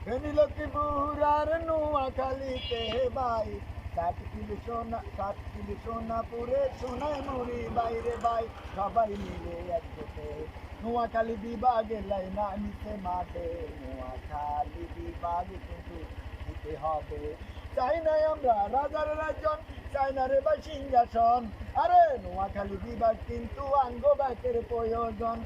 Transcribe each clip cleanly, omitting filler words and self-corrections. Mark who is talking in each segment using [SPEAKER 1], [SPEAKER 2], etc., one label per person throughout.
[SPEAKER 1] ফেনী লক্ষ্মীপুর আর নোয়াখালীতে ভাই 7 কিলো সোনাপুরে সোনায় মুড়ি বাইরে ভাই সবাই মিলে একসাথে নোয়াখালী বিভাগে লাইনা নিতে মাঠে নোয়াখালী বিভাগ কিন্তু দিতে হবে চাই নাই আমরা রাজার রাজন চাই না রে ভাই সিংহাসন আরে নোয়াখালী বিভাগ কিন্তু আঙ্গবাকের প্রয়োজন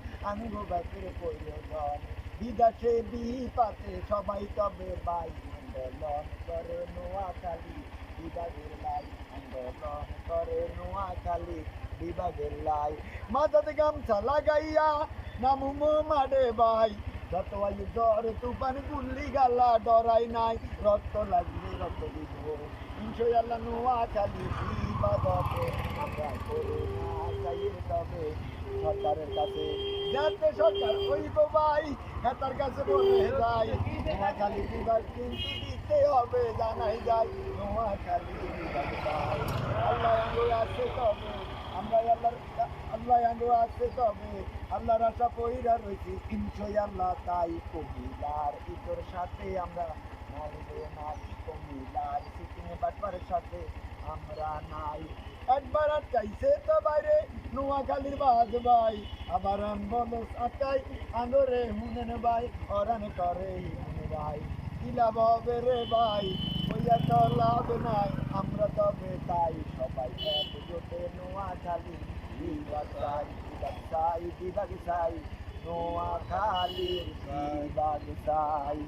[SPEAKER 1] বিদেশে বিপাতে সবাই তবে ভাই আন্দোলন করে নোয়াখালী বিভাগের লাই আন্দোলন করে নোয়াখালী বিভাগের লাই মাথাতে গামছা লাগাইয়া নামুমো মাডে ভাই যত আয়ু জ্বর তুফান গুল্লি গালা ডরাই নাই রক্ত লাগলে রক্ত দিব ইনশাআল্লাহ নোয়াখালী বিভাগকে আমরা করে না চাই তবে সরকারের কাছে যাতে সরকার হইব ভাই তার কাছে বলে যাই নোয়াখালী বিভাগ কিন্তু দিতে হবে জানাই যায় নোয়াখালী বিভাগ চাই আল্লাহ আঙ্গুর আছে তবে আমরা আল্লাহ আঙ্গুর আছে তবে আল্লাহর আশা পইরা রয়েছি ইনশাআল্লাহ তাই কমিলার ইতর সাথে আমরা মরবো না কমিলার সিটিংয়ে বাটপারের সাথে আমরা নাই একবার চাইছে তো বাইরে নোয়াখালীর বাদ ভাই আবার বলো আটাই আঙরে হুনেন ভাই অরান করে হুনে ভাই কি লাভ হবে রে ভাই ওইয়া তো লাভ নাই আমরা তবে তাই সবাই একজোটে নোয়াখালী বিভাগ চাই নোয়াখালীর বিভাগ চাই